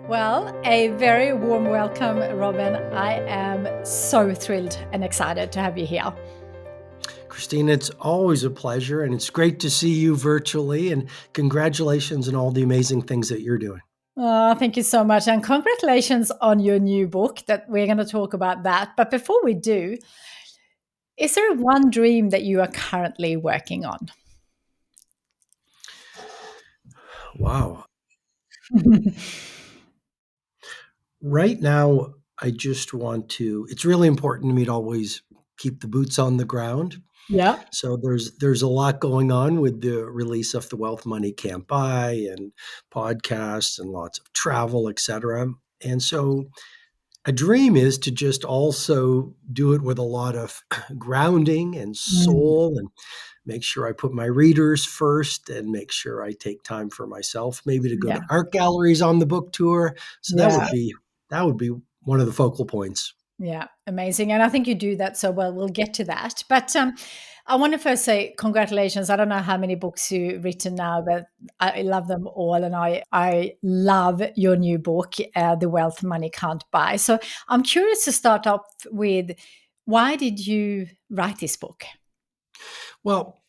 Well, a very warm welcome, Robin. I am so thrilled and excited to have you here. Christina, it's always a pleasure, and it's great to see you virtually. And congratulations on all the amazing things that you're doing. Oh, thank you so much. And congratulations on your new book that we're going to talk about that. But before we do, is there one dream that you are currently working on? Wow. Right now, I just want to, it's really important to me to always keep the boots on the ground. Yeah. So there's a lot going on with the release of the Wealth Money Can't Buy and podcasts and lots of travel, etc. And so a dream is to just also do it with a lot of grounding and Mm, soul and make sure I put my readers first and make sure I take time for myself, maybe to go yeah. to art galleries on the book tour. So that Yeah. would be one of the focal points. Yeah, amazing. And I think you do that so well. We'll get to that. But I want to first say congratulations. I don't know how many books you've written now, but I love them all. And I love your new book, The Wealth Money Can't Buy. So I'm curious to start off with, why did you write this book? Well,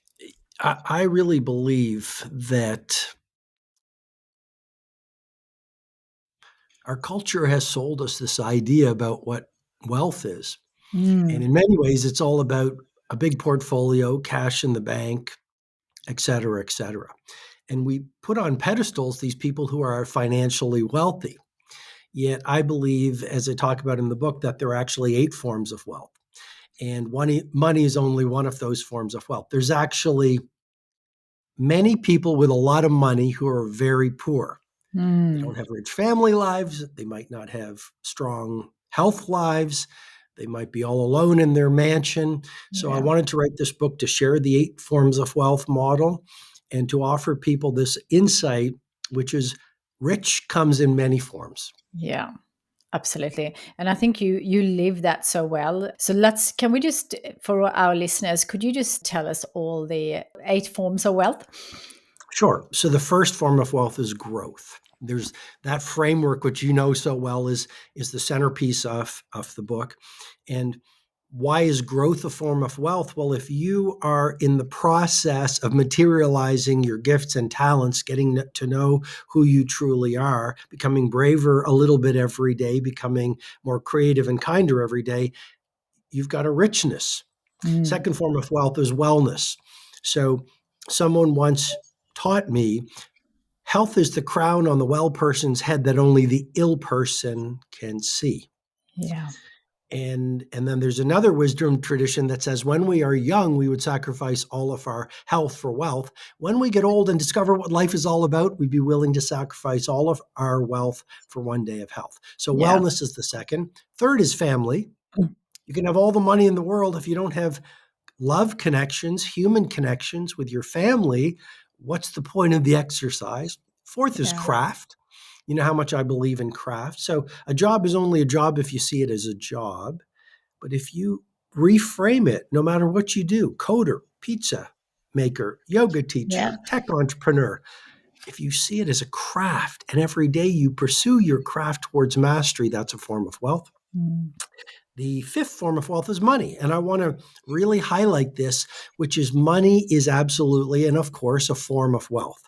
I really believe that our culture has sold us this idea about what wealth is. And Mm, in many ways, it's all about a big portfolio, cash in the bank, et cetera, et cetera. And we put on pedestals these people who are financially wealthy. Yet I believe, as I talk about in the book, that there are actually 8 forms of wealth. And money is only one of those forms of wealth. There's actually many people with a lot of money who are very poor. They mm, don't have rich family lives. They might not have strong health lives. They might be all alone in their mansion. So I yeah. wanted to write this book to share the 8 forms of wealth model and to offer people this insight, which is rich comes in many forms. Yeah. Absolutely. And I think you live that so well. So can we just, for our listeners, could you just tell us all the 8 forms of wealth? Sure. So the first form of wealth is growth. There's that framework, which you know so well, is the centerpiece of the book. And why is growth a form of wealth? Well, if you are in the process of materializing your gifts and talents, getting to know who you truly are, becoming braver a little bit every day, becoming more creative and kinder every day, you've got a richness. Mm, Second form of wealth is wellness. So someone once taught me health is the crown on the well person's head that only the ill person can see. yeah. And then there's another wisdom tradition that says when we are young, we would sacrifice all of our health for wealth. When we get old and discover what life is all about, we'd be willing to sacrifice all of our wealth for one day of health. So Yeah. wellness is the second. Third is family. You can have all the money in the world if you don't have love connections, human connections with your family. What's the point of the exercise? Fourth is Yeah. craft. You know how much I believe in craft. So a job is only a job if you see it as a job. But if you reframe it, no matter what you do, coder, pizza maker, yoga Yeah. teacher, tech entrepreneur, if you see it as a craft and every day you pursue your craft towards mastery, that's a form of wealth. Mm, The fifth form of wealth is money. And I want to really highlight this, which is money is absolutely and of course a form of wealth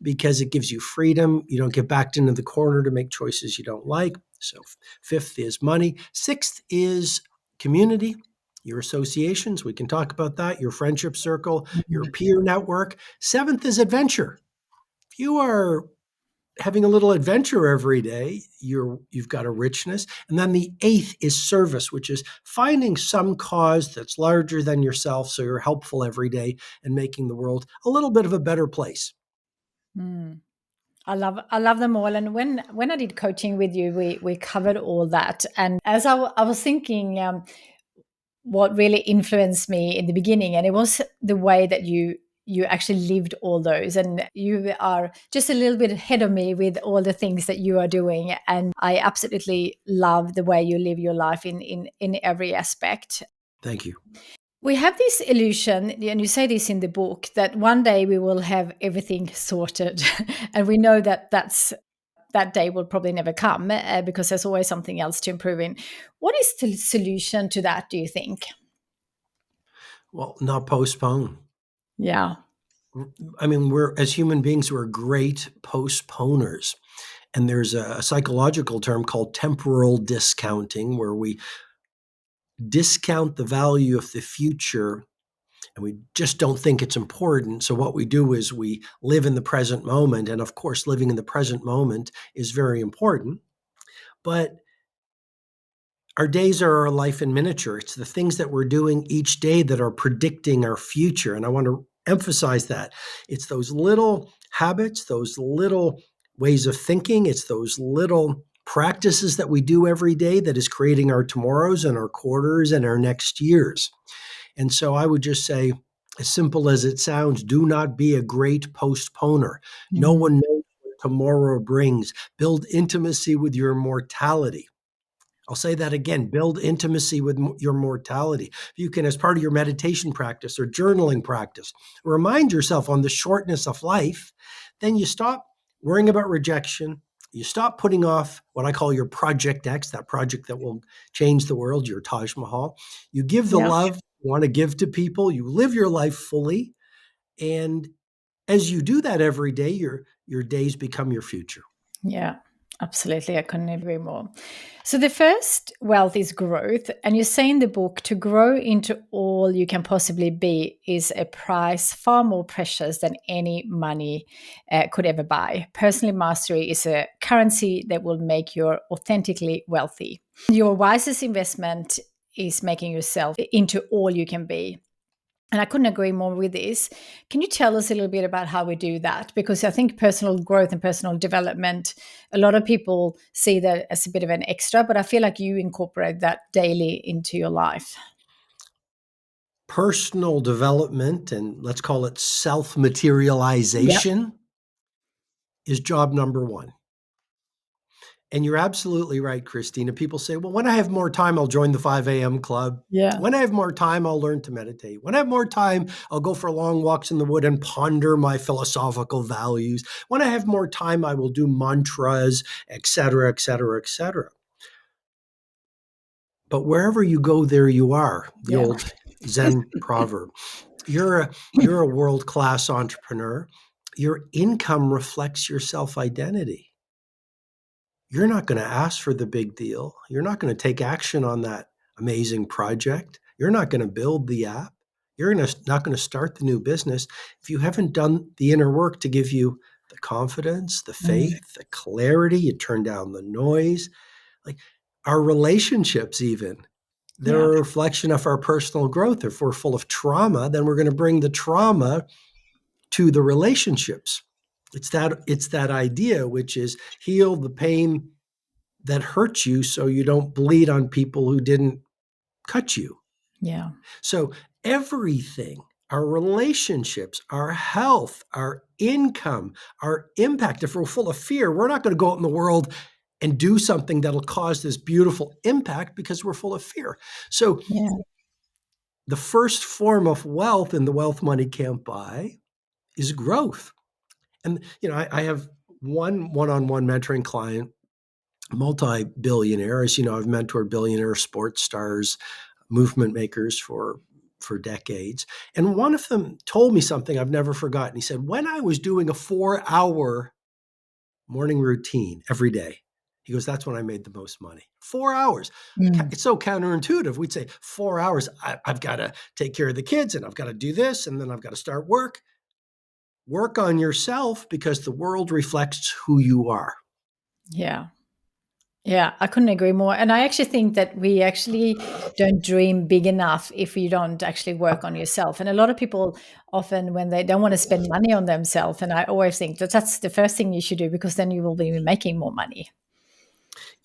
because it gives you freedom. You don't get backed into the corner to make choices you don't like. So, fifth is money. Sixth is community, your associations. We can talk about that, your friendship circle, your mm, peer network. Seventh is adventure. If you are having a little adventure every day, you've got a richness. And then the eighth is service, which is finding some cause that's larger than yourself so you're helpful every day and making the world a little bit of a better place. mm. I love them all. And when I did coaching with you, we covered all that. And as I was thinking, what really influenced me in the beginning, and it was the way that you actually lived all those, and you are just a little bit ahead of me with all the things that you are doing, and I absolutely love the way you live your life in every aspect. Thank you. We have this illusion, and you say this in the book, that one day we will have everything sorted and we know that that's that day will probably never come, because there's always something else to improve in. What is the solution to that, do you think? Well, not postpone. Yeah. I mean, we're as human beings, we're great postponers. And there's a psychological term called temporal discounting, where we discount the value of the future and we just don't think it's important. So, what we do is we live in the present moment. And of course, living in the present moment is very important. But our days are our life in miniature. It's the things that we're doing each day that are predicting our future. And I want to emphasize that. It's those little habits, those little ways of thinking, it's those little practices that we do every day that is creating our tomorrows and our quarters and our next years. And so I would just say, as simple as it sounds, do not be a great postponer. No Mm. one knows what tomorrow brings. Build intimacy with your mortality. I'll say that again, build intimacy with your mortality. If you can, as part of your meditation practice or journaling practice, remind yourself on the shortness of life, then you stop worrying about rejection. You stop putting off what I call your Project X, that project that will change the world, your Taj Mahal. You give the Yeah. love you want to give to people. You live your life fully. And as you do that every day, your days become your future. Yeah, absolutely. I couldn't agree more. So, the first wealth is growth. And you say in the book, to grow into all you can possibly be is a price far more precious than any money could ever buy. Personal mastery is a currency that will make you authentically wealthy. Your wisest investment is making yourself into all you can be. And I couldn't agree more with this. Can you tell us a little bit about how we do that? Because I think personal growth and personal development, a lot of people see that as a bit of an extra, but I feel like you incorporate that daily into your life. Personal development, and let's call it self Yep. materialization, is job number one. And you're absolutely right, Christina. People say, well, when I have more time, I'll join the 5 a.m. club. Yeah. When I have more time, I'll learn to meditate. When I have more time, I'll go for long walks in the wood and ponder my philosophical values. When I have more time, I will do mantras, et cetera, et cetera, et cetera. But wherever you go, there you are, the Yeah. old Zen proverb. You're a world-class entrepreneur. Your income reflects your self-identity. You're not going to ask for the big deal. You're not going to take action on that amazing project. You're not going to build the app. Not going to start the new business if you haven't done the inner work to give you the confidence, the Mm. faith, the clarity. You turn down the noise. Like our relationships, even, they're Yeah. a reflection of our personal growth. If we're full of trauma, then we're going to bring the trauma to the relationships. It's that idea, which is heal the pain that hurt you so you don't bleed on people who didn't cut you. Yeah. So everything, our relationships, our health, our income, our impact, if we're full of fear, we're not going to go out in the world and do something that'll cause this beautiful impact because we're full of fear. So Yeah. the first form of wealth in the wealth money can't buy is growth. And I have one-on-one mentoring client, multi-billionaire. As you know, I've mentored billionaire sports stars, movement makers for decades. And one of them told me something I've never forgotten. He said, when I was doing a 4-hour morning routine every day, he goes, that's when I made the most money. 4 hours. Mm. It's so counterintuitive. We'd say 4 hours, I've got to take care of the kids and I've got to do this and then I've got to start work. Work on yourself because the world reflects who you are. Yeah. Yeah, I couldn't agree more. And I actually think that we actually don't dream big enough if you don't actually work on yourself. And a lot of people often, when they don't want to spend money on themselves, and I always think that that's the first thing you should do because then you will be making more money.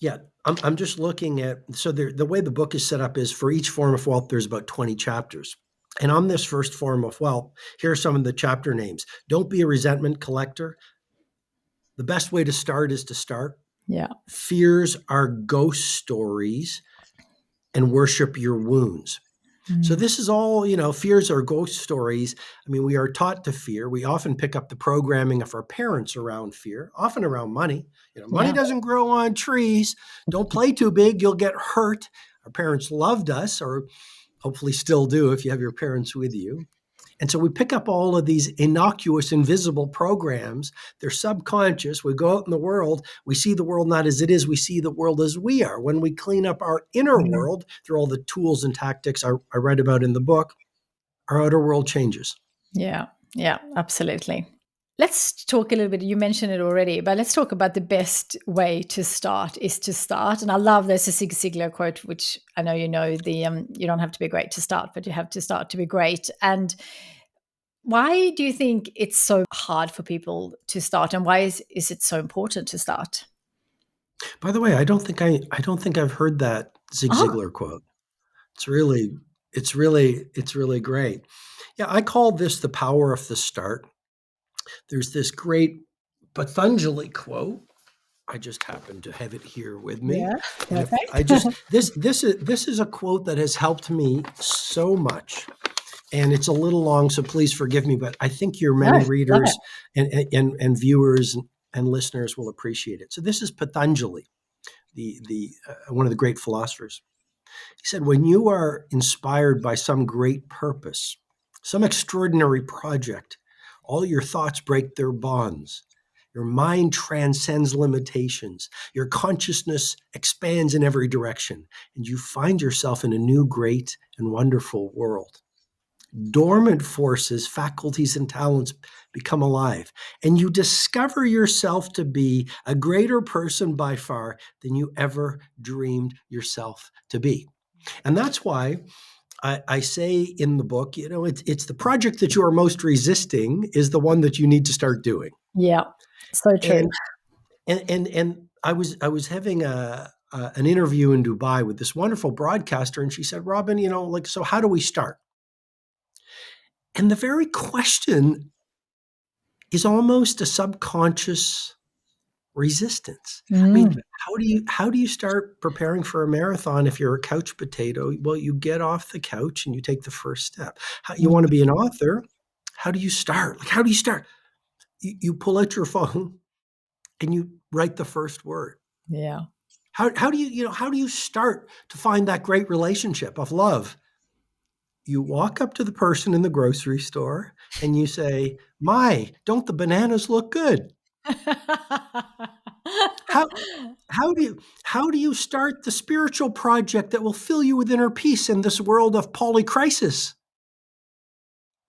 Yeah, I'm just looking at, so the way the book is set up is for each form of wealth, there's about 20 chapters. And on this first form of wealth, here are some of the chapter names. Don't be a resentment collector. The best way to start is to start. Yeah. Fears are ghost stories and worship your wounds. So Mm. this is all, fears are ghost stories. I mean, we are taught to fear. We often pick up the programming of our parents around fear, often around money. Money Yeah. doesn't grow on trees. Don't play too big, you'll get hurt. Our parents loved us, or hopefully still do if you have your parents with you. And so we pick up all of these innocuous, invisible programs. They're subconscious. We go out in the world, we see the world not as it is, we see the world as we are. When we clean up our inner Mhm. world through all the tools and tactics I write about in the book, our outer world changes. Yeah. Yeah. Absolutely. Let's talk a little bit. You mentioned it already, but let's talk about the best way to start is to start. And I love there's a Zig Ziglar quote, which I know you know the you don't have to be great to start, but you have to start to be great. And why do you think it's so hard for people to start, and why is it so important to start? By the way, I don't think I've heard that Zig Oh, Ziglar quote. It's really great. Yeah, I call this the power of the start. There's this great Patanjali quote. I just happen to have it here with me. yeah, And if I perfect. just this is a quote that has helped me so much. And it's a little long, so please forgive me, but I think your No, many love it. readers and viewers and listeners will appreciate it. So this is Patanjali, the one of the great philosophers. He said, when you are inspired by some great purpose, some extraordinary project, all your thoughts break their bonds. Your mind transcends limitations. Your consciousness expands in every direction, and you find yourself in a new, great, and wonderful world. Dormant forces, faculties, and talents become alive, and you discover yourself to be a greater person by far than you ever dreamed yourself to be. And that's why I say in the book, it's the project that you are most resisting is the one that you need to start doing. Yeah, so true. And and I was having an interview in Dubai with this wonderful broadcaster, and she said, Robin, like, so how do we start? And the very question is almost a subconscious resistance. I mean, Mm, how do you start preparing for a marathon if you're a couch potato? Well, you get off the couch and you take the first step. You want to mm, be an author? How do you start? Like, how do you start? You pull out your phone and you write the first word. yeah. How do you start to find that great relationship of love? You walk up to the person in the grocery store and you say, "My, don't the bananas look good?" How how do you start the spiritual project that will fill you with inner peace in this world of polycrisis?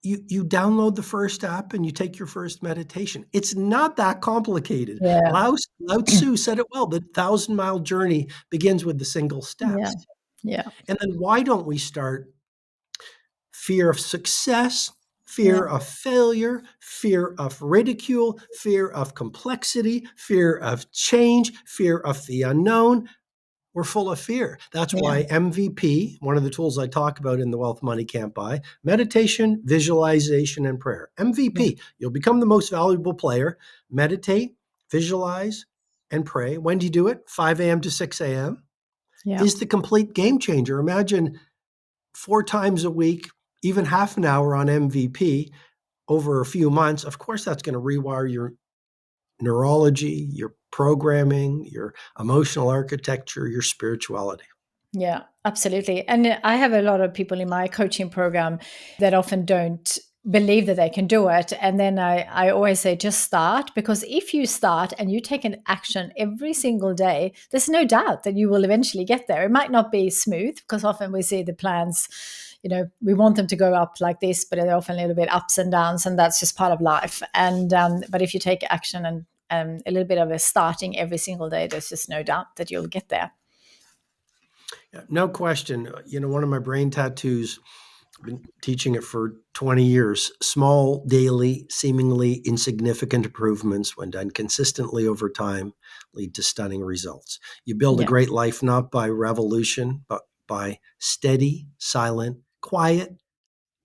You download the first app and you take your first meditation. It's not that complicated. Yeah, Lao Tzu said it well, the 1,000-mile journey begins with the single yeah, steps. yeah, And then why don't we start fear of success, yeah, fear of failure, fear of ridicule, fear of complexity, fear of change, fear of the unknown? We're full of fear. That's yeah, why MVP, one of the tools I talk about in The Wealth Money Can't Buy, meditation, visualization, and prayer. yeah, MVP, you'll become the most valuable player. Meditate, visualize, and pray. When do you do it? 5 a.m. to 6 a.m. yeah, is the complete game changer. Imagine 4 times a week, even half an hour on MVP over a few months. Of course, that's going to rewire your neurology, your programming, your emotional architecture, your spirituality. yeah, absolutely. And I have a lot of people in my coaching program that often don't believe that they can do it. And then I always say, just start, because if you start and you take an action every single day, there's no doubt that you will eventually get there. It might not be smooth, because often we see the plans, we want them to go up like this, but they're often a little bit ups and downs, and that's just part of life. And but if you take action and a little bit of a starting every single day, there's just no doubt that you'll get there. Yeah, no question. One of my brain tattoos, I've been teaching it for 20 years. Small, daily, seemingly insignificant improvements, when done consistently over time, lead to stunning results. You build a Yeah. great life not by revolution, but by steady, silent, quiet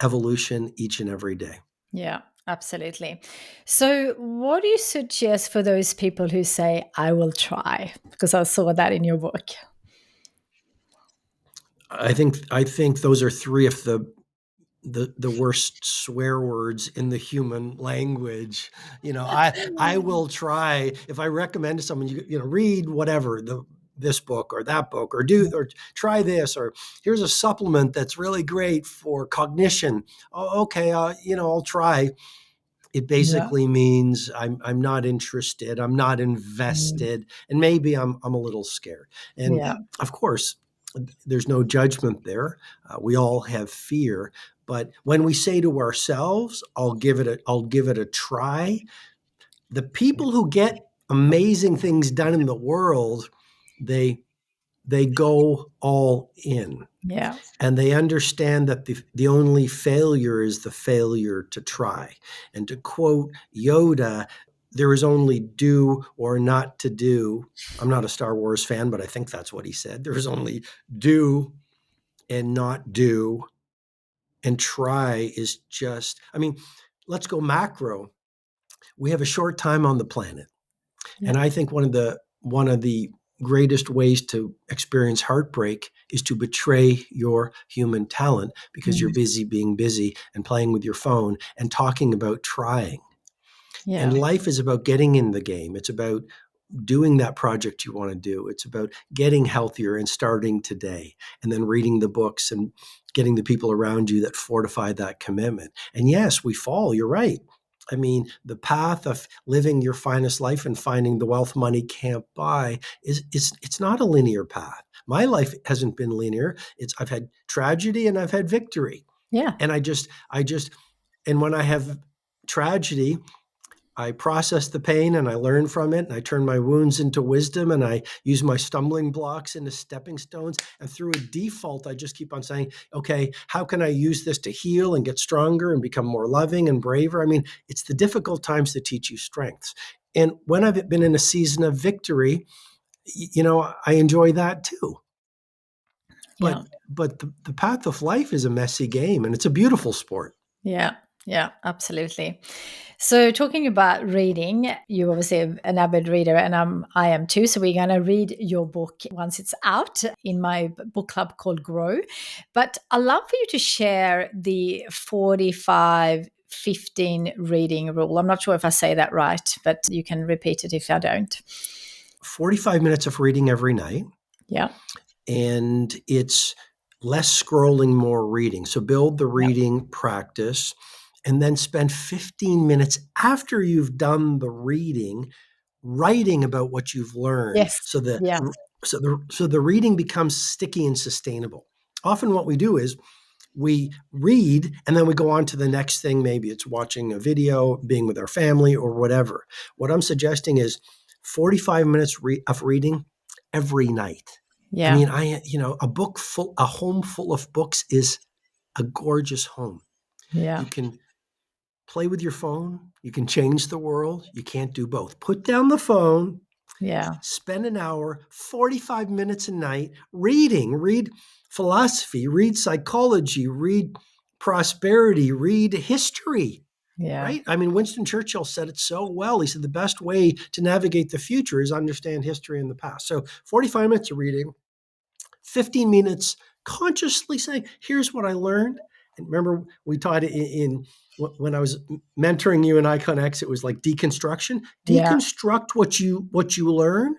evolution each and every day. Yeah, absolutely. So, what do you suggest for those people who say, I will try? Because I saw that in your book. I think those are three of the worst swear words in the human language. I will try, if I recommend to someone, read whatever, this book or that book, or try this, or here's a supplement that's really great for cognition. Oh, okay, I'll try. It Yeah. basically means I'm not interested, I'm not Mm. invested, and maybe I'm a little scared. And Yeah. of course, there's no judgment there. We all have fear, but when we say to ourselves, I'll give it a try, the people who get amazing things done in the world, they they go all in, Yeah. and they understand that the only failure is the failure to try. And to quote Yoda, there is only do or not to do. I'm not a Star Wars fan, but I think that's what he said. There is only do and not do, and try is just, I mean, let's go macro. We have a short time on the planet. Yeah. And I think one of the greatest ways to experience heartbreak is to betray your human talent, because you're Mm. busy being busy and playing with your phone and talking about trying. And Yeah. life is about getting in the game. It's about doing that project you want to do. It's about getting healthier and starting today, and then reading the books and getting the people around you that fortify that commitment. And yes, we fall. You're right. I mean, the path of living your finest life and finding the wealth money can't buy it's not a linear path. My life hasn't been linear. I've had tragedy and I've had victory. Yeah. And I just and when I have tragedy, I process the pain and I learn from it, and I turn my wounds into wisdom, and I use my stumbling blocks into stepping stones. And through a default, I just keep on saying, okay, how can I use this to heal and get stronger and become more loving and braver? I mean, it's the difficult times that teach you strengths. And when I've been in a season of victory, I enjoy that too. Yeah. But the path of life is a messy game, and it's a beautiful sport. Yeah. Yeah. Absolutely. So, talking about reading, you obviously an avid reader, and I am too. So, we're going to read your book once it's out in my book club called Grow. But I'd love for you to share the 45-15 reading rule. I'm not sure if I say that right, but you can repeat it if I don't. 45 minutes of reading every night, Yeah. and it's less scrolling, more reading. So build the Yeah. reading practice, and then spend 15 minutes after you've done the reading writing about what you've learned. Yes. So the Yeah. so the reading becomes sticky and sustainable. Often what we do is we read and then we go on to the next thing. Maybe it's watching a video, being with our family, or whatever. What I'm suggesting is 45 minutes of reading every night. I Yeah. mean, a home full of books is a gorgeous home. Yeah. You can play with your phone, you can change the world. You can't do both. Put down the phone, Yeah. spend an hour, 45 minutes a night reading. Read philosophy, read psychology, read prosperity, read history, Yeah. right? I mean, Winston Churchill said it so well. He said the best way to navigate the future is understand history in the past. So 45 minutes of reading, 15 minutes consciously saying, here's what I learned. And remember, we taught it when I was mentoring you in Icon X, it was like deconstruction. Yeah. Deconstruct what you learn,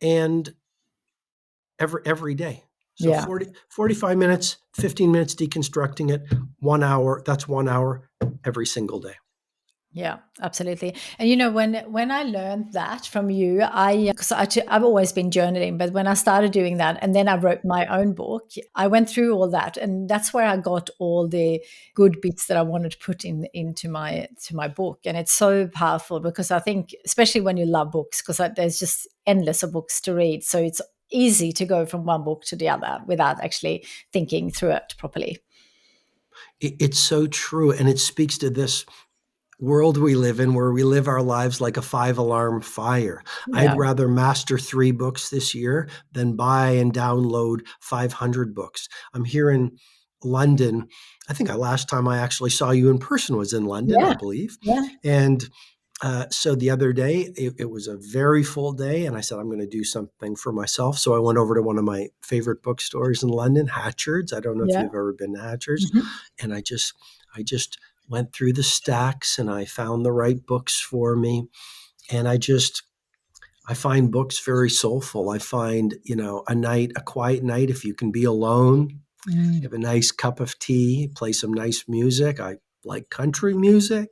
and every day. So Yeah. 45 minutes, 15 minutes deconstructing it, 1 hour, that's 1 hour every single day. Yeah, absolutely. And when I learned that from you, because I've always been journaling, but when I started doing that, and then I wrote my own book, I went through all that, and that's where I got all the good bits that I wanted to put into my book. And it's so powerful because I think, especially when you love books, because there's just endless of books to read, so it's easy to go from one book to the other without actually thinking through it properly. It's so true, and it speaks to this world we live in, where we live our lives like a 5 alarm fire. I'd Yeah, rather master 3 books this year than buy and download 500 books. I'm here in London. I think the last time I actually saw you in person was in London, I yeah, believe. yeah, And So the other day, it was a very full day, and I said, I'm going to do something for myself. So I went over to one of my favorite bookstores in London, Hatchard's. I don't know if Yeah. you've ever been to Hatchard's. Mhm. And I just went through the stacks and I found the right books for me. And I find books very soulful. I find, a quiet night, if you can be alone, Mm. have a nice cup of tea, play some nice music. I like country music,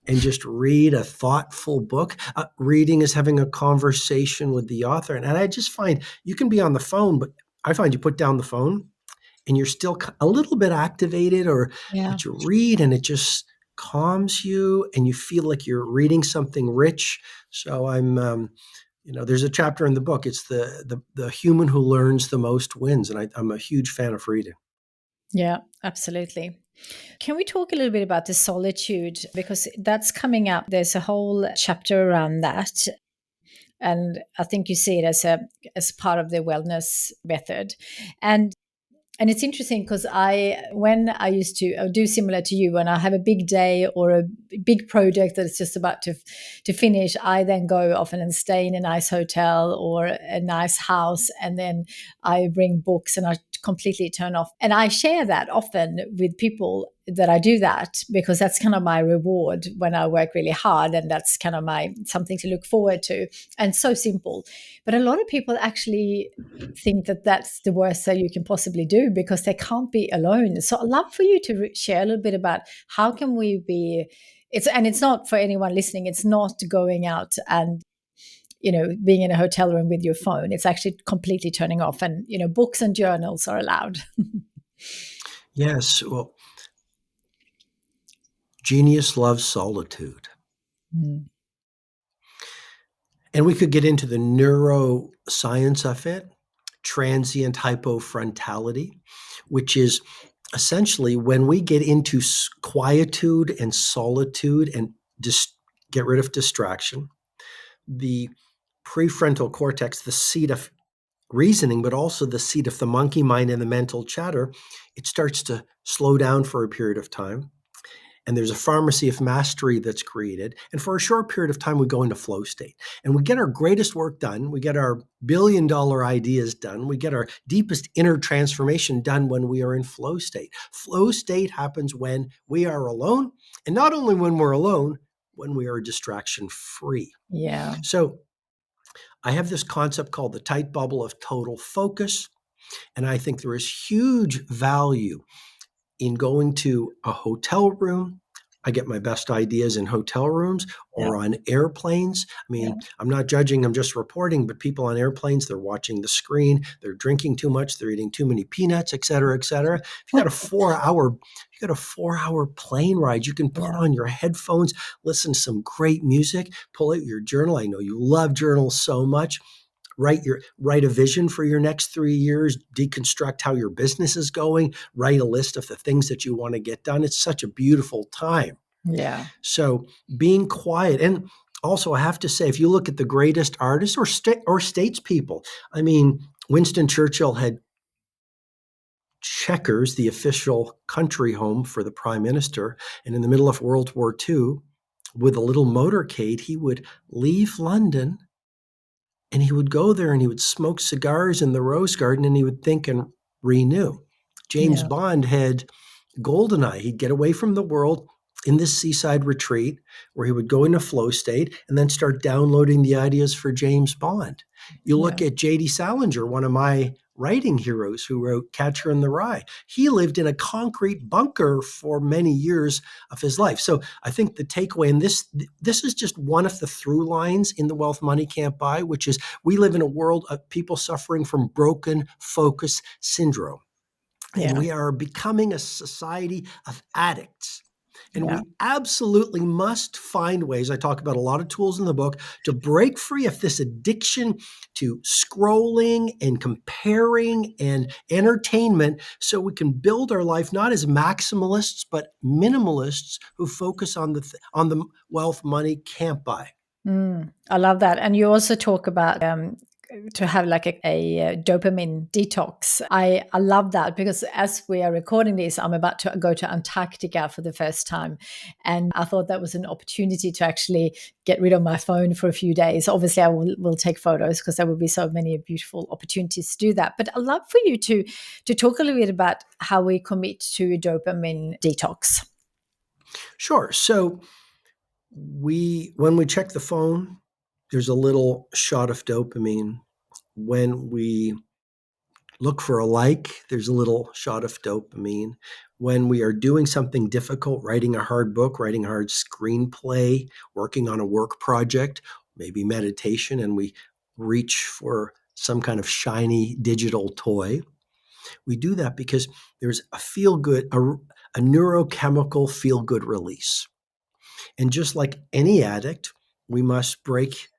and just read a thoughtful book. Reading is having a conversation with the author. And I just find you can be on the phone, but I find you put down the phone and you're still a little bit activated, Yeah. but you read and it just calms you and you feel like you're reading something rich. So there's a chapter in the book. It's the human who learns the most wins. And I'm a huge fan of reading. Yeah, absolutely. Can we talk a little bit about the solitude? Because that's coming up. There's a whole chapter around that. And I think you see it as part of the wellness method. And and it's interesting because when I used to do similar to you, when I have a big day or a big project that's just about to finish, I then go often and stay in a nice hotel or a nice house, and then I bring books and I completely turn off. And I share that often with people that I do that because that's kind of my reward when I work really hard, and that's kind of my something to look forward to. And so simple, but a lot of people actually think that that's the worst that you can possibly do because they can't be alone. So I'd love for you to share a little bit about how can we be. It's not for anyone listening. It's not going out and being in a hotel room with your phone. It's actually completely turning off, and books and journals are allowed. Yes. Well, genius loves solitude. Mm. And we could get into the neuroscience of it, transient hypofrontality, which is essentially when we get into quietude and solitude and just get rid of distraction, the prefrontal cortex, the seat of reasoning, but also the seat of the monkey mind and the mental chatter, it starts to slow down for a period of time. And there's a pharmacy of mastery that's created. And for a short period of time, we go into flow state and we get our greatest work done. We get our billion-dollar ideas done. We get our deepest inner transformation done when we are in flow state. Flow state happens when we are alone. And not only when we're alone, when we are distraction free. Yeah. So I have this concept called the tight bubble of total focus. And I think there is huge value in going to a hotel room. I get my best ideas in hotel rooms Yeah. or on airplanes. I Yeah. mean, I'm not judging, I'm just reporting, but people on airplanes, they're watching the screen, they're drinking too much, they're eating too many peanuts, et cetera, et cetera. If you got a 4 hour plane ride, you can put Yeah. on your headphones, listen to some great music, pull out your journal. I know you love journals so much. Write a vision for your next 3 years, deconstruct how your business is going, write a list of the things that you want to get done. It's such a beautiful time. Yeah. So being quiet. And also I have to say, if you look at the greatest artists or statespeople, I mean, Winston Churchill had Chequers, the official country home for the prime minister. And in the middle of World War II, with a little motorcade, he would leave London and he would go there and he would smoke cigars in the rose garden and he would think and renew. James Yeah. Bond had Goldeneye. He'd get away from the world in this seaside retreat where he would go into flow state and then start downloading the ideas for James Bond. You Yeah. look at J.D. Salinger, one of my writing heroes who wrote Catcher in the Rye. He lived in a concrete bunker for many years of his life. So I think the takeaway, and this is just one of the through lines in The Wealth Money Can't Buy, which is we live in a world of people suffering from broken focus syndrome. And Yeah. we are becoming a society of addicts. And Yeah. we absolutely must find ways. I talk about a lot of tools in the book to break free of this addiction to scrolling and comparing and entertainment so we can build our life not as maximalists, but minimalists who focus on the wealth money can't buy. I love that. And you also talk about to have like a dopamine detox. I love that because as we are recording this, I'm about to go to Antarctica for the first time. And I thought that was an opportunity to actually get rid of my phone for a few days. Obviously, I will take photos because there will be so many beautiful opportunities to do that. But I'd love for you to talk a little bit about how we commit to a dopamine detox. Sure. So when we check the phone, there's a little shot of dopamine. When we look for a like, there's a little shot of dopamine. When we are doing something difficult, writing a hard book, writing a hard screenplay, working on a work project, maybe meditation, and we reach for some kind of shiny digital toy, we do that because there's a feel good, a neurochemical feel good release. And just like any addict, we must break.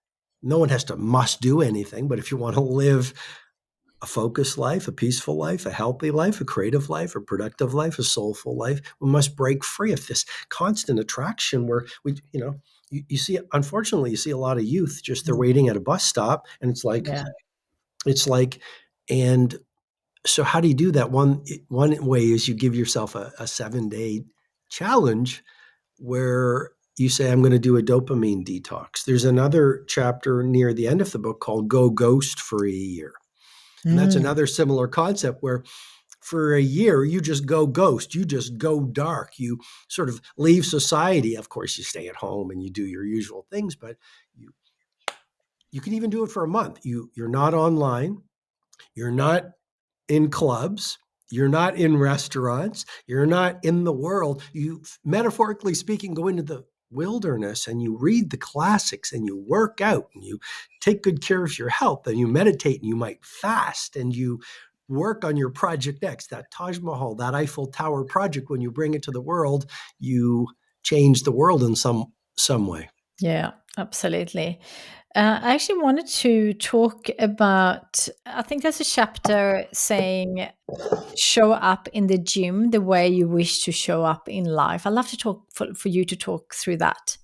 No one has to must do anything, but if you want to live a focused life, a peaceful life, a healthy life, a creative life, a productive life, a soulful life, we must break free of this constant attraction where you see, unfortunately, you see a lot of youth just they're Mm. waiting at a bus stop and Yeah. it's like, and so how do you do that? One way is you give yourself a 7 day challenge where you say, I'm going to do a dopamine detox. There's another chapter near the end of the book called Go Ghost for a Year. And that's Mm. another similar concept where for a year, you just go ghost, you just go dark, you sort of leave society. Of course, you stay at home and you do your usual things, but you, you can even do it for a month. You're not online, you're not in clubs, you're not in restaurants, you're not in the world. You, metaphorically speaking, go into the wilderness and you read the classics and you work out and you take good care of your health and you meditate and you might fast and you work on your project X, that Taj Mahal, that Eiffel Tower project. When you bring it to the world, you change the world in some way. Yeah, absolutely. I actually wanted to talk about, I think there's a chapter saying, show up in the gym the way you wish to show up in life. I'd love to talk for you to talk through that.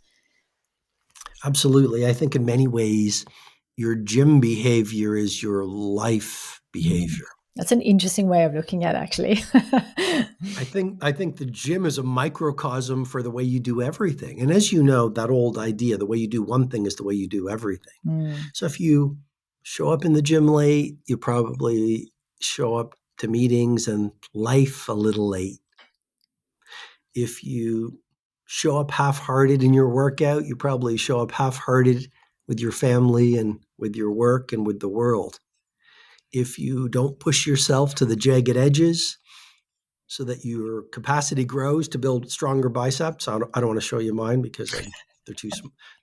Absolutely. I think in many ways, your gym behavior is your life Mm. behavior. That's an interesting way of looking at it, actually. I think the gym is a microcosm for the way you do everything. And as you know, that old idea, the way you do one thing is the way you do everything. Mm. So if you show up in the gym late, you probably show up to meetings and life a little late. If you show up half-hearted in your workout, you probably show up half-hearted with your family and with your work and with the world. If you don't push yourself to the jagged edges so that your capacity grows to build stronger biceps, I don't want to show you mine because they're too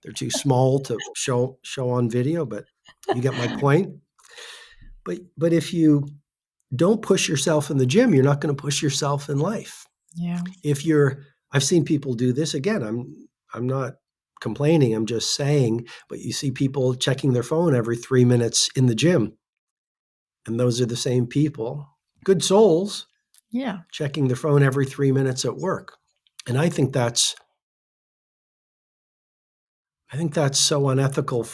they're too small to show on video, but you get my point. But if you don't push yourself in the gym, you're not going to push yourself in life. Yeah. If you're I've seen people do this again. I'm not complaining, I'm just saying, but you see people checking their phone every 3 minutes in the gym, and those are the same people, good souls, Yeah. checking their phone every 3 minutes at work. And I think that's so unethical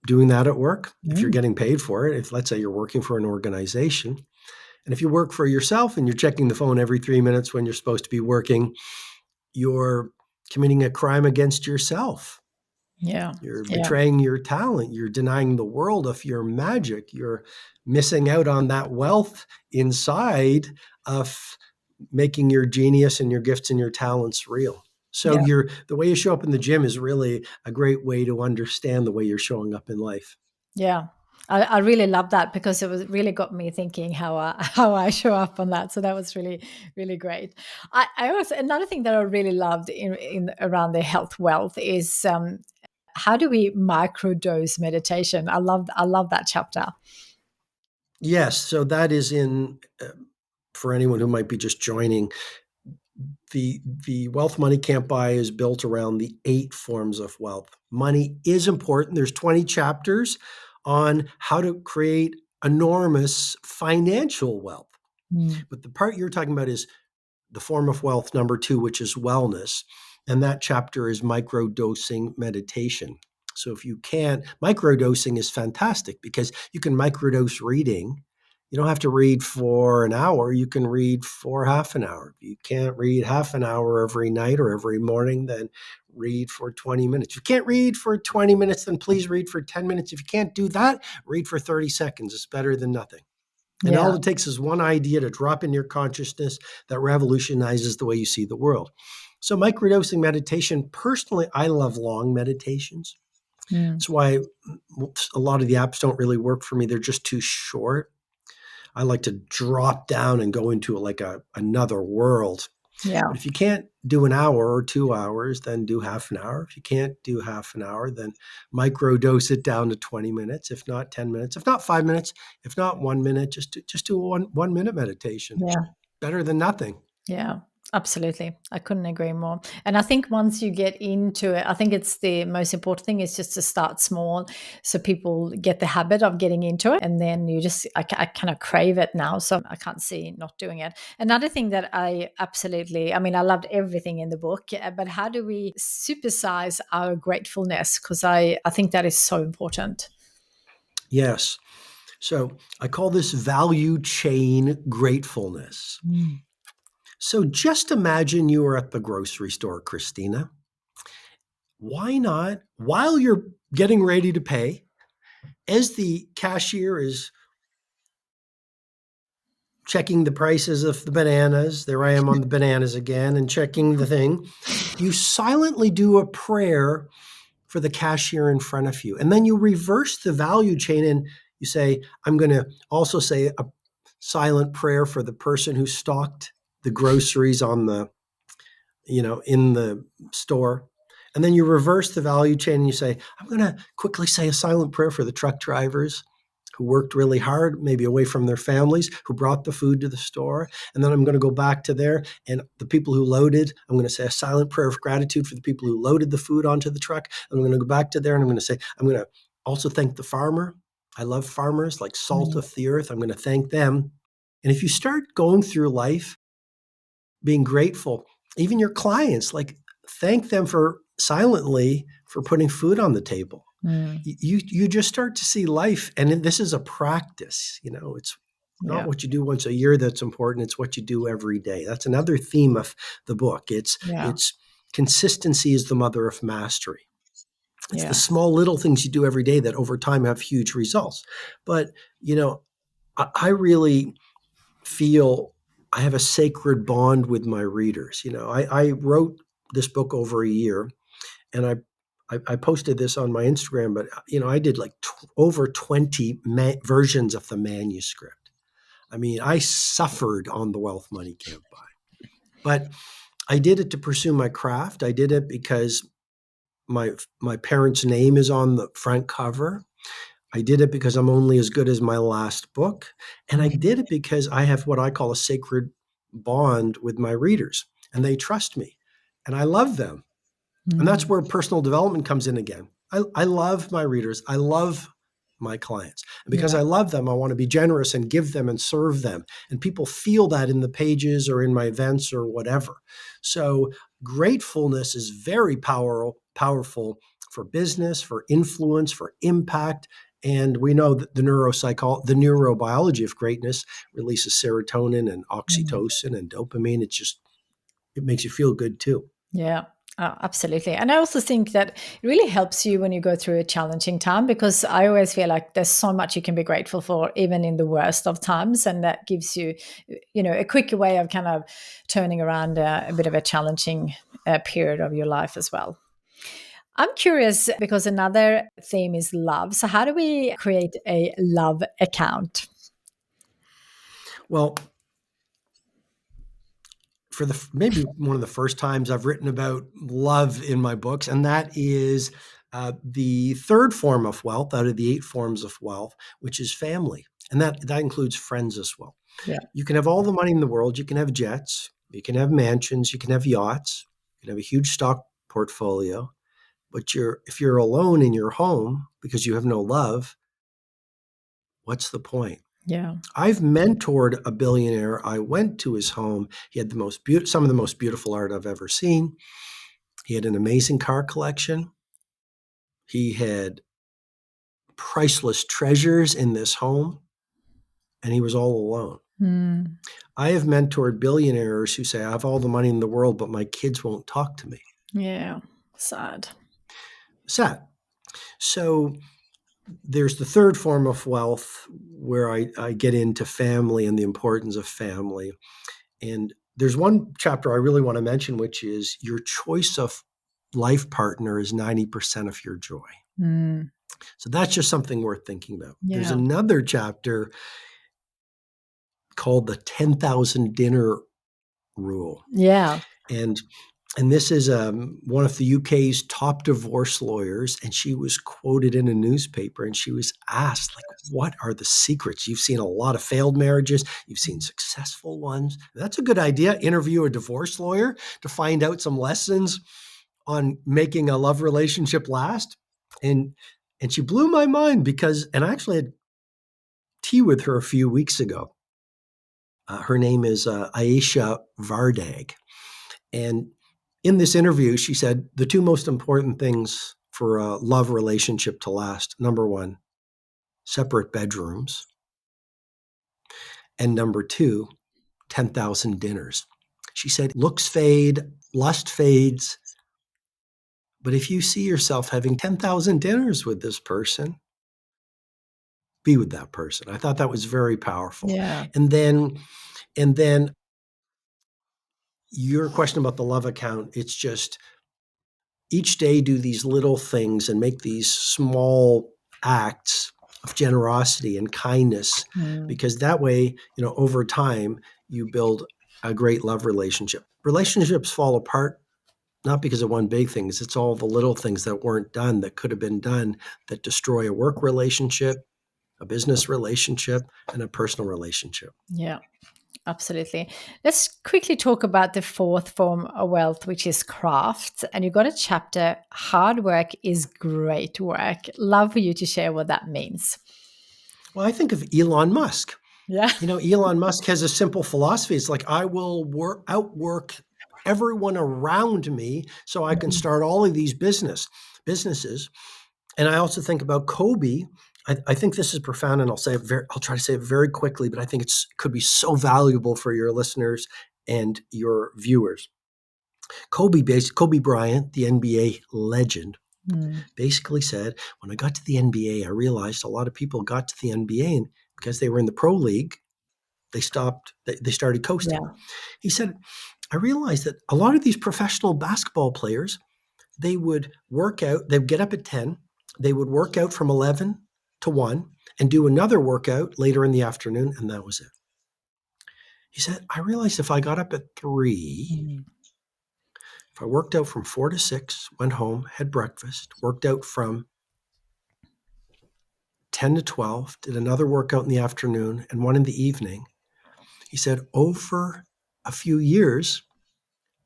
doing that at work if you're Mm. getting paid for it. If let's say you're working for an organization, and if you work for yourself and you're checking the phone every 3 minutes when you're supposed to be working, you're committing a crime against yourself. Yeah. You're Yeah. betraying your talent. You're denying the world of your magic. You're missing out on that wealth inside of making your genius and your gifts and your talents real. So Yeah. the way you show up in the gym is really a great way to understand the way you're showing up in life. Yeah. I really love that because it was really got me thinking how I how I show up on that. So that was really, really great. I also another thing that I really loved in around the health wealth is how do we microdose meditation? I love that chapter. Yes, so that is in for anyone who might be just joining. The wealth money can't buy is built around the 8 forms of wealth. Money is important. There's 20 chapters on how to create enormous financial wealth. Mm. But the part you're talking about is the form of wealth number 2, which is wellness. And that chapter is microdosing meditation. So if you can't, microdosing is fantastic because you can microdose reading. You don't have to read for an hour. You can read for half an hour. If you can't read half an hour every night or every morning, then read for 20 minutes. If you can't read for 20 minutes, then please read for 10 minutes. If you can't do that, read for 30 seconds. It's better than nothing. And Yeah. all it takes is one idea to drop in your consciousness that revolutionizes the way you see the world. So, microdosing meditation, personally, I love long meditations. Mm. That's why a lot of the apps don't really work for me. They're just too short. I like to drop down and go into another world. Yeah. But if you can't do an hour or 2 hours, then do half an hour. If you can't do half an hour, then microdose it down to 20 minutes, if not 10 minutes, if not 5 minutes, if not 1 minute, just do a 1 minute meditation. It's Yeah. better than nothing. Yeah, absolutely. I couldn't agree more. And I think once you get into it, I think it's the most important thing is just to start small so people get the habit of getting into it. And then you just, I kind of crave it now. So I can't see not doing it. Another thing that I absolutely, I mean, I loved everything in the book, but how do we supersize our gratefulness? Because I think that is so important. Yes. So I call this value chain gratefulness. Mm. So just imagine you are at the grocery store, Christina. Why not, while you're getting ready to pay, as the cashier is checking the prices of the bananas, there I am on the bananas again, and checking the thing, you silently do a prayer for the cashier in front of you. And then you reverse the value chain and you say, I'm going to also say a silent prayer for the person who stocked the groceries on the in the store. And then you reverse the value chain and you say, I'm going to quickly say a silent prayer for the truck drivers who worked really hard, maybe away from their families, who brought the food to the store. And then I'm going to go back to there and the people who loaded, I'm going to say a silent prayer of gratitude for the people who loaded the food onto the truck. I'm going to go back to there and I'm going to say, I'm going to also thank the farmer. I love farmers like salt Mm. of the earth. I'm going to thank them. And if you start going through life being grateful, even your clients, like thank them for silently for putting food on the table. Mm. You just start to see life, and this is a practice. It's not Yeah. what you do once a year that's important, it's what you do every day. That's another theme of the book. Yeah. It's consistency is the mother of mastery. It's the Yeah. small little things you do every day that over time have huge results. But I really feel I have a sacred bond with my readers. I wrote this book over a year, and I posted this on my Instagram, but I did like over 20 versions of the manuscript. I mean, I suffered on the Wealth Money Can't Buy, but I did it to pursue my craft. I did it because my parents' name is on the front cover. I did it because I'm only as good as my last book. And I Mm. did it because I have what I call a sacred bond with my readers, and they trust me, and I love them. And that's Mm. where personal development comes in again. I love my readers. I love my clients. And because Yeah. I love them, I want to be generous and give them and serve them. And people feel that in the pages or in my events or whatever. So gratefulness is very powerful for business, for influence, for impact. And we know that the neurobiology of greatness releases serotonin and Mm. oxytocin and dopamine. It makes you feel good too. Yeah, absolutely. And I also think that it really helps you when you go through a challenging time because I always feel like there's so much you can be grateful for, even in the worst of times. And that gives you, a quicker way of kind of turning around a bit of a challenging period of your life as well. I'm curious because another theme is love. So, how do we create a love account? Well, for maybe one of the first times I've written about love in my books, and that is the third form of wealth out of the 8 forms of wealth, which is family, and that includes friends as well. Yeah. You can have all the money in the world, you can have jets, you can have mansions, you can have yachts, you can have a huge stock portfolio, but if you're alone in your home because you have no love, what's the point? Yeah. I've mentored a billionaire. I went to his home. He had some of the most beautiful art I've ever seen. He had an amazing car collection. He had priceless treasures in this home, and he was all alone. Mm. I have mentored billionaires who say, I have all the money in the world, but my kids won't talk to me. Yeah. Sad. Sad. So there's the third form of wealth where I get into family and the importance of family. And there's one chapter I really want to mention, which is your choice of life partner is 90% of your joy. Mm. So that's just something worth thinking about. There's Yeah. another chapter called the 10,000 dinner rule. Yeah. And and this is one of the UK's top divorce lawyers, and she was quoted in a newspaper, and she was asked, like, what are the secrets? You've seen a lot of failed marriages, you've seen successful ones. That's a good idea. Interview a divorce lawyer to find out some lessons on making a love relationship last. And she blew my mind because, and I actually had tea with her a few weeks ago. Her name is Aisha Vardag. And in this interview, she said the two most important things for a love relationship to last: number one, separate bedrooms, and number two, 10,000 dinners. She said, looks fade, lust fades. But if you see yourself having 10,000 dinners with this person, be with that person. I thought that was very powerful. Yeah. And then your question about the love account, it's just each day do these little things and make these small acts of generosity and kindness, Mm. because that way, over time, you build a great love relationship. Relationships fall apart not because of one big thing, it's all the little things that weren't done that could have been done that destroy a work relationship, a business relationship, and a personal relationship. Yeah. Absolutely. Let's quickly talk about the fourth form of wealth, which is craft. And you got a chapter, Hard Work is Great Work. Love for you to share what that means. Well, I think of Elon Musk. Yeah. Elon Musk has a simple philosophy. It's like, I will outwork everyone around me so I can Mm. start all of these businesses. And I also think about Kobe. I think this is profound, and I'll try to say it very quickly, but I think it could be so valuable for your listeners and your viewers. Kobe Bryant, the NBA legend, Mm. basically said, when I got to the NBA, I realized a lot of people got to the NBA and because they were in the pro league, they started coasting. Yeah. He said, I realized that a lot of these professional basketball players, they would work out, they'd get up at 10, they would work out from 11 to 1 and do another workout later in the afternoon, and that was it. He said, I realized if I got up at 3, Mm. if I worked out from 4 to 6, went home, had breakfast, worked out from 10 to 12, did another workout in the afternoon and one in the evening. He said, over a few years,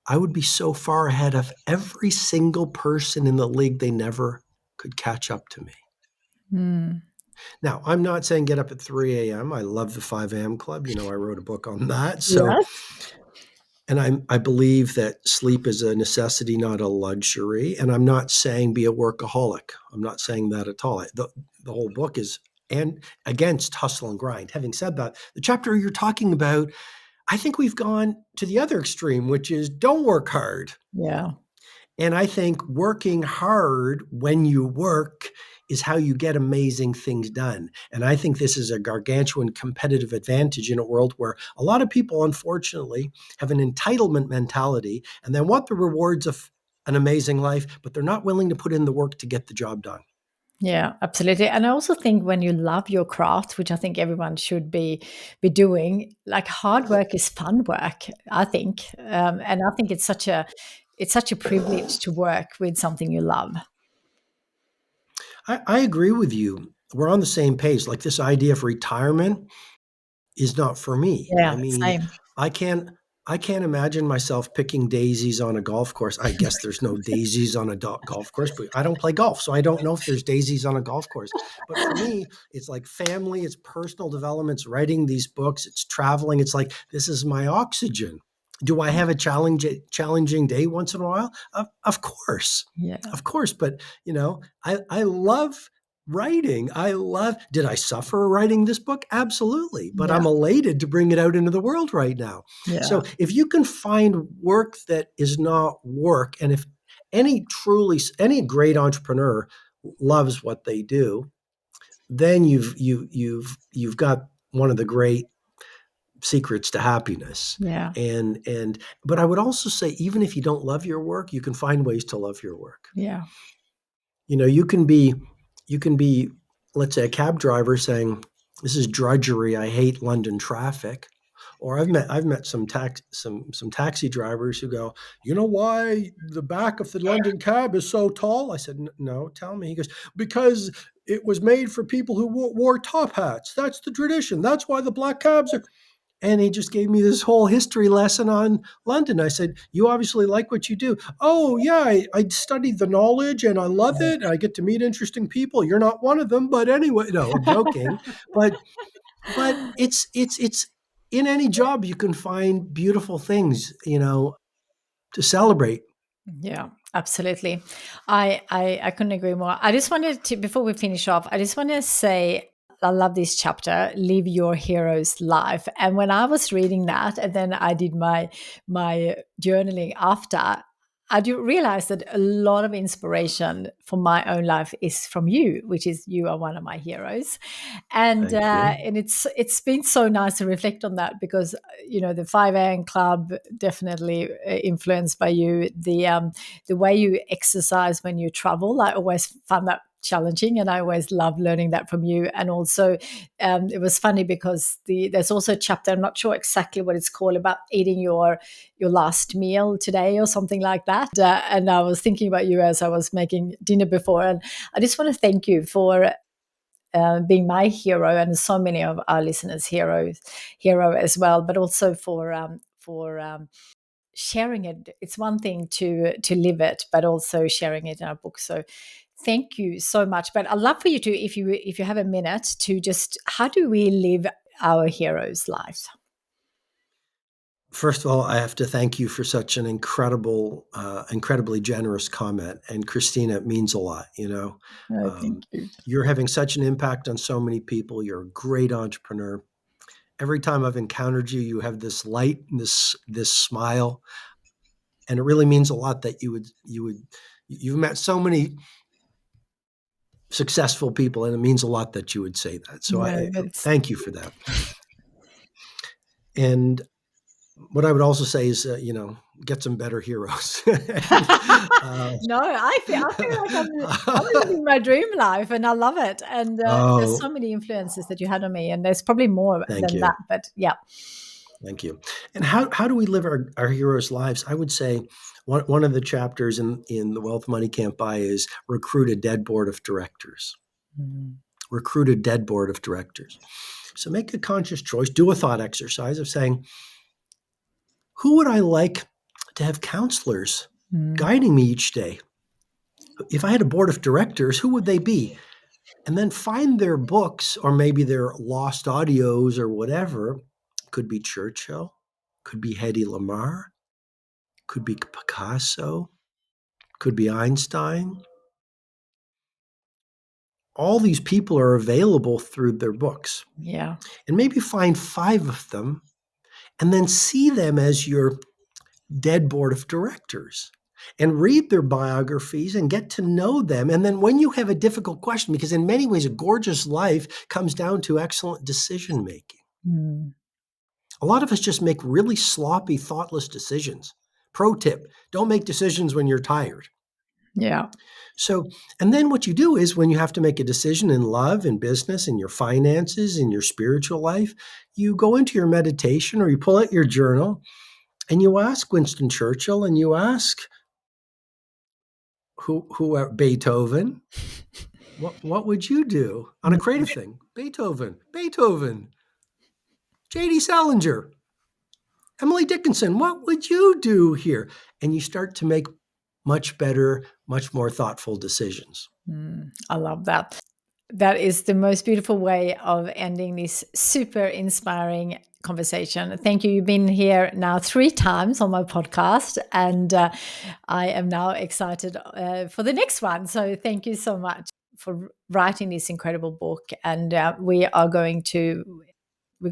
I would be so far ahead of every single person in the league, they never could catch up to me. Mm. Now, I'm not saying get up at 3 a.m. I love the 5 a.m. club. I wrote a book on that. So, Yes. and I believe that sleep is a necessity, not a luxury. And I'm not saying be a workaholic. I'm not saying that at all. The whole book is against hustle and grind. Having said that, the chapter you're talking about, I think we've gone to the other extreme, which is don't work hard. Yeah. And I think working hard when you work is how you get amazing things done. And I think this is a gargantuan competitive advantage in a world where a lot of people, unfortunately, have an entitlement mentality and they want the rewards of an amazing life, but they're not willing to put in the work to get the job done. Yeah, absolutely. And I also think when you love your craft, which I think everyone should be doing, like hard work is fun work, I think. And I think it's such a privilege to work with something you love. I agree with you. We're on the same page. Like this idea of retirement is not for me. I Yeah, mean, same. I can't I can't imagine myself picking daisies on a golf course. I guess there's no daisies on a golf course, but I don't play golf, so I don't know if there's daisies on a golf course. But for me, it's like family, it's personal development, it's writing these books, it's traveling. It's like this is my oxygen. Do I have a challenging day once in a while? Of course, Yeah. of course. But I love writing. I love. Did I suffer writing this book? Absolutely. But Yeah. I'm elated to bring it out into the world right now. Yeah. So if you can find work that is not work, and if any great entrepreneur loves what they do, then you've got one of the great secrets to happiness. Yeah. And but I would also say, even if you don't love your work, you can find ways to love your work. Yeah. You can be, let's say, a cab driver saying, this is drudgery, I hate London traffic. Or I've met some taxi drivers who go, you know why the back of the London cab is so tall? I said, no, tell me. He goes, because it was made for people who wore top hats. That's the tradition. That's why the black cabs are. And he just gave me this whole history lesson on London. I said, you obviously like what you do. Oh, yeah, I studied the knowledge and I love it. I get to meet interesting people. You're not one of them. But anyway, no, I'm joking. But it's in any job you can find beautiful things, to celebrate. Yeah, absolutely. I couldn't agree more. I just wanted to, before we finish off, I just want to say I love this chapter, Live Your Hero's Life. And when I was reading that, and then I did my journaling after, I do realize that a lot of inspiration for my own life is from you, which is you are one of my heroes, Thank you. and it's been so nice to reflect on that because the 5 a.m. club definitely influenced by you. The way you exercise when you travel, I always found that challenging, and I always love learning that from you. And also it was funny because there's also a chapter, I'm not sure exactly what it's called, about eating your last meal today or something like that, and I was thinking about you as I was making dinner before, and I just want to thank you for being my hero and so many of our listeners hero as well, but also for sharing it. It's one thing to live it, but also sharing it in our book. So thank you so much. But I'd love for you to, if you have a minute, to just, how do we live our hero's life? First of all, I have to thank you for such an incredibly generous comment. And Christina, it means a lot. Oh, thank Um, you. you're having such an impact on so many people. You're a great entrepreneur. Every time I've encountered you, you have this light and this smile, and it really means a lot that you've met so many successful people, and it means a lot that you would say that. So No, I but it's thank you for that. And what I would also say is, get some better heroes. And, no, I feel like I'm living my dream life, and I love it. And there's so oh, many influences that you had on me, and there's probably more thank than that. you. But yeah. Thank you. And how do we live our heroes' lives? I would say one of the chapters in The Wealth Money Can't Buy is recruit a dead board of directors. Mm. Recruit a dead board of directors. So make a conscious choice, do a thought exercise of saying, who would I like to have counselors Mm. guiding me each day? If I had a board of directors, who would they be? And then find their books or maybe their lost audios or whatever. Could be Churchill, could be Hedy Lamarr, could be Picasso, could be Einstein. All these people are available through their books. Yeah. And maybe find 5 of them and then see them as your dead board of directors and read their biographies and get to know them. And then when you have a difficult question, because in many ways, a gorgeous life comes down to excellent decision making. Mm. A lot of us just make really sloppy, thoughtless decisions. Pro tip, don't make decisions when you're tired. Yeah. So, and then what you do is when you have to make a decision in love, in business, in your finances, in your spiritual life, you go into your meditation or you pull out your journal and you ask Winston Churchill and you ask who Beethoven, what would you do on a Mm. creative thing? Beethoven, J.D. Salinger, Emily Dickinson, what would you do here? And you start to make much better, much more thoughtful decisions. I love that. That is the most beautiful way of ending this super inspiring conversation. Thank you. You've been here now 3 times on my podcast, and I am now excited for the next one. So thank you so much for writing this incredible book. And we've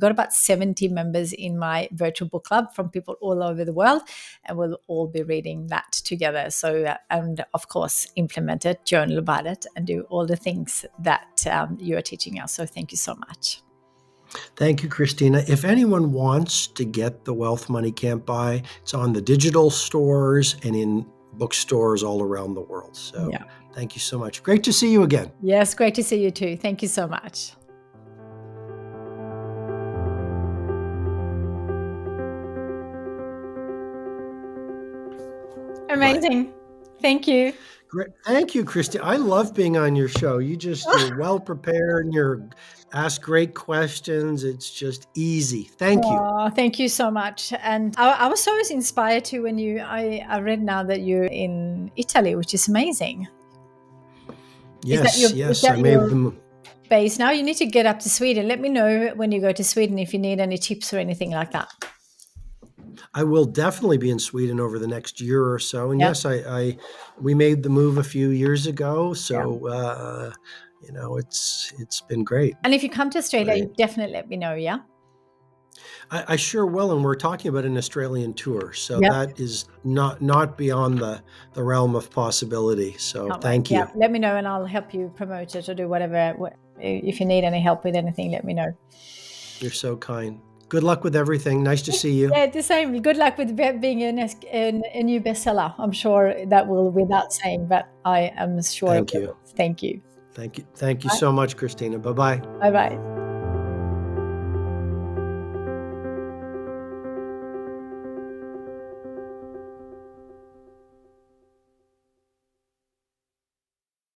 got about 70 members in my virtual book club from people all over the world, and we'll all be reading that together. So, and of course, implement it, journal about it, and do all the things that you are teaching us. So, thank you so much. Thank you, Christina. If anyone wants to get The Wealth Money Can't Buy, it's on the digital stores and in bookstores all around the world. So Yeah. thank you so much. Great to see you again. Yes, great to see you too. Thank you so much. Amazing. Bye. Thank you. Great. Thank you, Christina. I love being on your show. You're well prepared and you're ask great questions. It's just easy. Thank you. Oh, thank you so much. And I was always inspired too when I read now that you're in Italy, which is amazing. Yes, Is yes. that I may have been base now? You need to get up to Sweden. Let me know when you go to Sweden if you need any tips or anything like that. I will definitely be in Sweden over the next year or so. And Yeah. yes, we made the move a few years ago. So it's been great. And if you come to Australia, you definitely let me know, yeah? I sure will. And we're talking about an Australian tour. So that is not beyond the realm of possibility. So thank you. Yeah, let me know and I'll help you promote it or do whatever. If you need any help with anything, let me know. You're so kind. Good luck with everything. Nice to see you. Yeah, the same. Good luck with being a new bestseller. I'm sure that will, without saying, but I am sure. Thank you. Thank you. Thank you. Thank you so much, Christina. Bye-bye. Bye-bye.